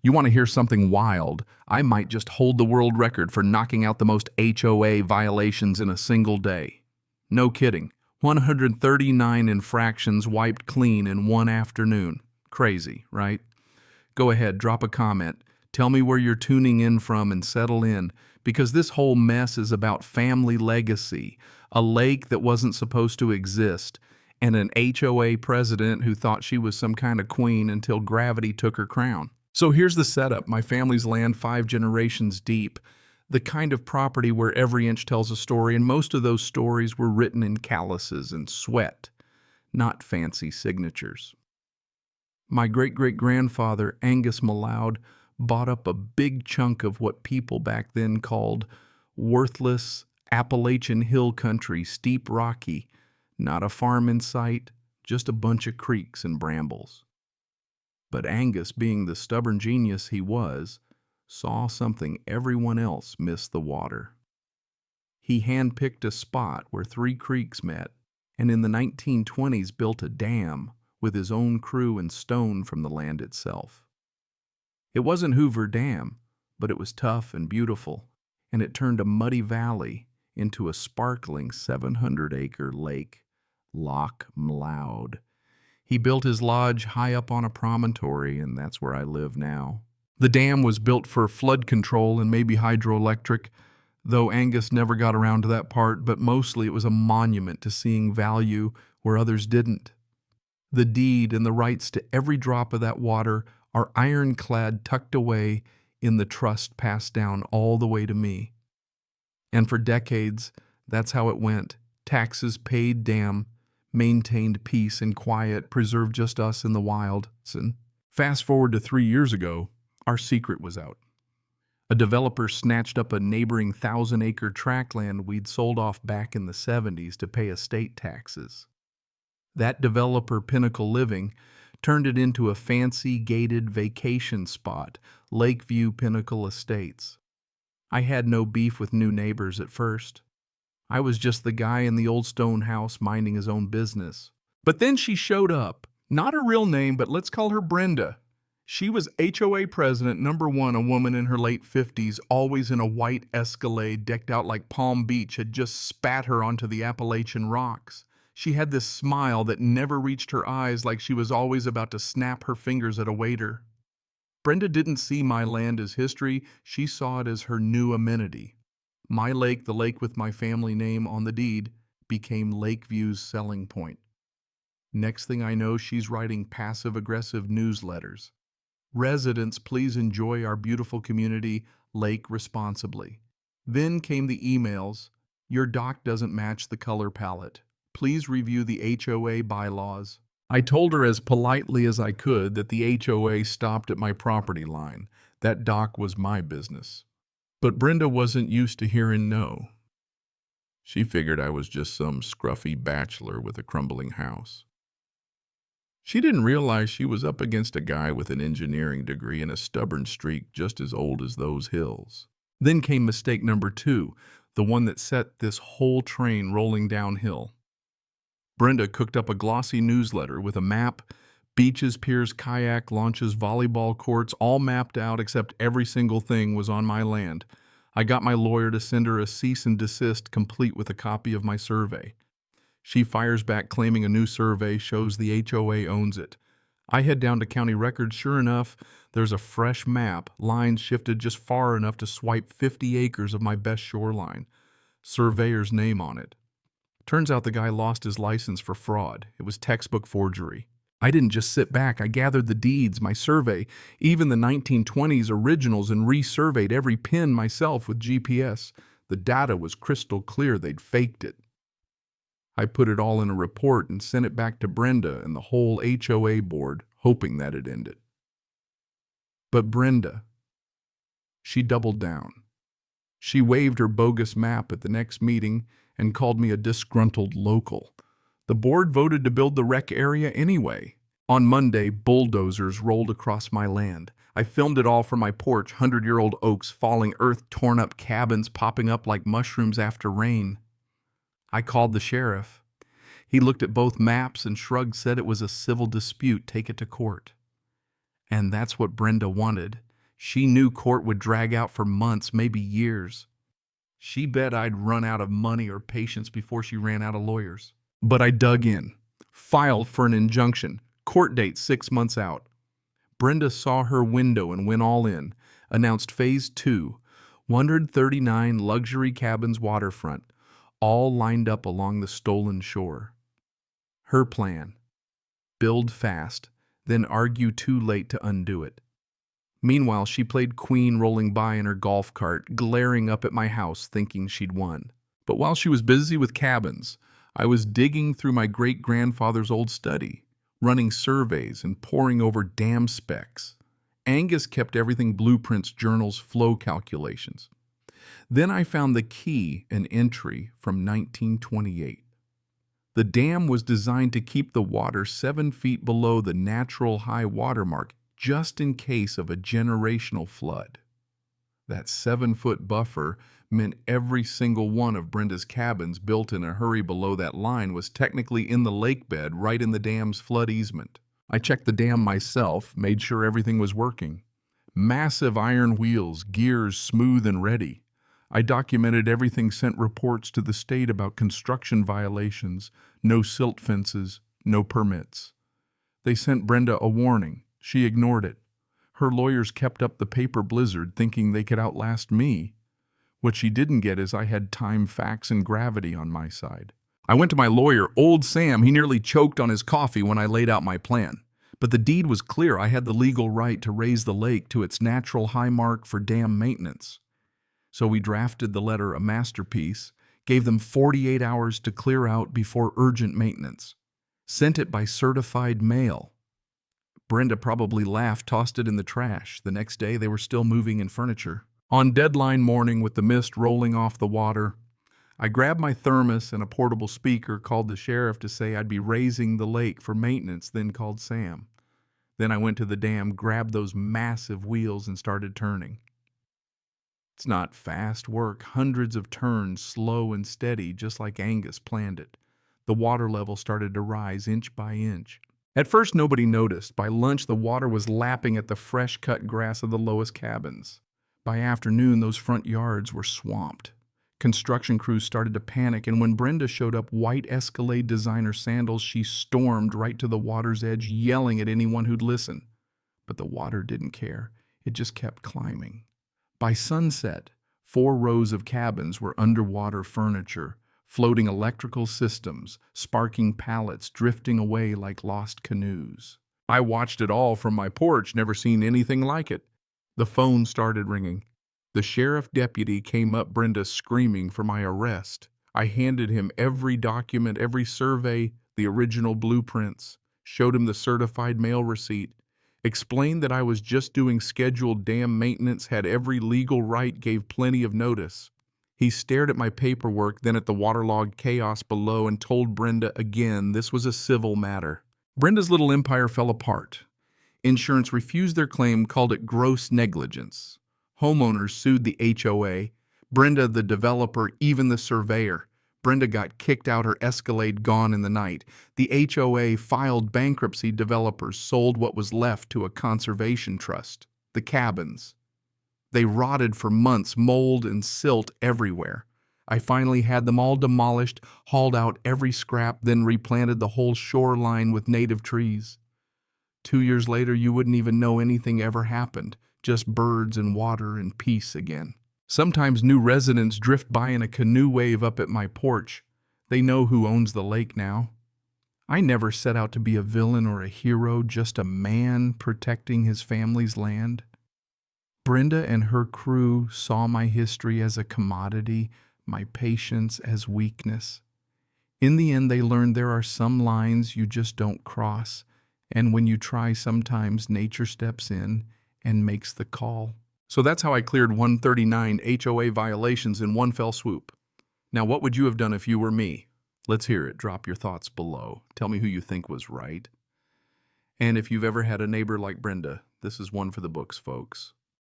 You want to hear something wild? I might just hold the world record for knocking out the most HOA violations in a single day. No kidding. 139 infractions wiped clean in one afternoon. Crazy, right? Go ahead, drop a comment. Tell me where you're tuning in from and settle in, because this whole mess is about family legacy, a lake that wasn't supposed to exist, and an HOA president who thought she was some kind of queen until gravity took her crown. So here's the setup. My family's land 5 generations deep, the kind of property where every inch tells a story, and most of those stories were written in calluses and sweat, not fancy signatures. My great-great-grandfather, Angus Mallowd, bought up a big chunk of what people back then called worthless Appalachian hill country, steep rocky, not a farm in sight, just a bunch of creeks and brambles. But Angus, being the stubborn genius he was, saw something everyone else missed the water. He handpicked a spot where 3 creeks met, and in the 1920s built a dam with his own crew and stone from the land itself. It wasn't Hoover Dam, but it was tough and beautiful, and it turned a muddy valley into a sparkling 700-acre lake, Loch Mallowd. He built his lodge high up on a promontory, and that's where I live now. The dam was built for flood control and maybe hydroelectric, though Angus never got around to that part, but mostly it was a monument to seeing value where others didn't. The deed and the rights to every drop of that water are ironclad tucked away in the trust passed down all the way to me. And for decades, that's how it went. Taxes paid, dam, maintained peace and quiet, preserved just us in the wild. And fast forward to 3 years ago, our secret was out. A developer snatched up a neighboring 1,000-acre tract land we'd sold off back in the 70s to pay estate taxes. That developer, Pinnacle Living, turned it into a fancy gated vacation spot, Lakeview Pinnacle Estates. I had no beef with new neighbors at first. I was just the guy in the old stone house minding his own business. But then she showed up. Not her real name, but let's call her Brenda. She was HOA president, number 1, a woman in her late 50s, always in a white Escalade decked out like Palm Beach had just spat her onto the Appalachian rocks. She had this smile that never reached her eyes, like she was always about to snap her fingers at a waiter. Brenda didn't see my land as history, she saw it as her new amenity. My lake, the lake with my family name on the deed, became Lakeview's selling point. Next thing I know, she's writing passive-aggressive newsletters. Residents, please enjoy our beautiful community, lake responsibly. Then came the emails. Your dock doesn't match the color palette. Please review the HOA bylaws. I told her as politely as I could that the HOA stopped at my property line. That dock was my business. But Brenda wasn't used to hearing no. She figured I was just some scruffy bachelor with a crumbling house. She didn't realize she was up against a guy with an engineering degree and a stubborn streak just as old as those hills. Then came mistake number 2, the one that set this whole train rolling downhill. Brenda cooked up a glossy newsletter with a map, beaches, piers, kayak launches, volleyball courts, all mapped out except every single thing was on my land. I got my lawyer to send her a cease and desist complete with a copy of my survey. She fires back claiming a new survey shows the HOA owns it. I head down to county records. Sure enough, there's a fresh map, lines shifted just far enough to swipe 50 acres of my best shoreline. Surveyor's name on it. Turns out the guy lost his license for fraud. It was textbook forgery. I didn't just sit back. I gathered the deeds, my survey, even the 1920s originals, and resurveyed every pin myself with GPS. The data was crystal clear. They'd faked it. I put it all in a report and sent it back to Brenda and the whole HOA board, hoping that'd end it. But Brenda, she doubled down. She waved her bogus map at the next meeting and called me a disgruntled local. The board voted to build the rec area anyway. On Monday, bulldozers rolled across my land. I filmed it all from my porch, 100-year-old oaks falling, earth torn up, cabins popping up like mushrooms after rain. I called the sheriff. He looked at both maps and shrugged, said it was a civil dispute, take it to court. And that's what Brenda wanted. She knew court would drag out for months, maybe years. She bet I'd run out of money or patience before she ran out of lawyers. But I dug in, filed for an injunction, court date 6 months out. Brenda saw her window and went all in, announced Phase 2, 139 luxury cabins waterfront, all lined up along the stolen shore. Her plan: build fast, then argue too late to undo it. Meanwhile, she played queen rolling by in her golf cart, glaring up at my house thinking she'd won. But while she was busy with cabins, I was digging through my great-grandfather's old study, running surveys and poring over dam specs. Angus kept everything: blueprints, journals, flow calculations. Then I found the key, an entry from 1928. The dam was designed to keep the water 7 feet below the natural high water mark, just in case of a generational flood. That 7-foot buffer meant every single one of Brenda's cabins built in a hurry below that line was technically in the lake bed, right in the dam's flood easement. I checked the dam myself, made sure everything was working. Massive iron wheels, gears smooth and ready. I documented everything, sent reports to the state about construction violations, no silt fences, no permits. They sent Brenda a warning. She ignored it. Her lawyers kept up the paper blizzard, thinking they could outlast me. What she didn't get is I had time, facts, and gravity on my side. I went to my lawyer, old Sam. He nearly choked on his coffee when I laid out my plan. But the deed was clear. I had the legal right to raise the lake to its natural high mark for dam maintenance. So we drafted the letter, a masterpiece, gave them 48 hours to clear out before urgent maintenance. Sent it by certified mail. Brenda probably laughed, tossed it in the trash. The next day, they were still moving in furniture. On deadline morning, with the mist rolling off the water, I grabbed my thermos and a portable speaker, called the sheriff to say I'd be raising the lake for maintenance, then called Sam. Then I went to the dam, grabbed those massive wheels, and started turning. It's not fast work, hundreds of turns, slow and steady, just like Angus planned it. The water level started to rise inch by inch. At first, nobody noticed. By lunch, the water was lapping at the fresh-cut grass of the lowest cabins. By afternoon, those front yards were swamped. Construction crews started to panic, and when Brenda showed up, white Escalade designer sandals, she stormed right to the water's edge, yelling at anyone who'd listen. But the water didn't care. It just kept climbing. By sunset, 4 rows of cabins were underwater furniture, floating electrical systems, sparking pallets, drifting away like lost canoes. I watched it all from my porch, never seen anything like it. The phone started ringing. The sheriff deputy came up Brenda, screaming for my arrest. I handed him every document, every survey, the original blueprints, showed him the certified mail receipt, explained that I was just doing scheduled dam maintenance, had every legal right, gave plenty of notice. He stared at my paperwork, then at the waterlogged chaos below, and told Brenda again this was a civil matter. Brenda's little empire fell apart. Insurance refused their claim, called it gross negligence. Homeowners sued the HOA, Brenda the developer, even the surveyor. Brenda got kicked out, her Escalade gone in the night. The HOA filed bankruptcy, developers sold what was left to a conservation trust. The cabins. They rotted for months, mold and silt everywhere. I finally had them all demolished, hauled out every scrap, then replanted the whole shoreline with native trees. 2 years later, you wouldn't even know anything ever happened, just birds and water and peace again. Sometimes new residents drift by in a canoe wave up at my porch. They know who owns the lake now. I never set out to be a villain or a hero, just a man protecting his family's land. Brenda and her crew saw my history as a commodity, my patience as weakness. In the end, they learned there are some lines you just don't cross, and when you try, sometimes nature steps in and makes the call. So that's how I cleared 139 HOA violations in one fell swoop. Now, what would you have done if you were me? Let's hear it. Drop your thoughts below. Tell me who you think was right. And if you've ever had a neighbor like Brenda, this is one for the books, folks.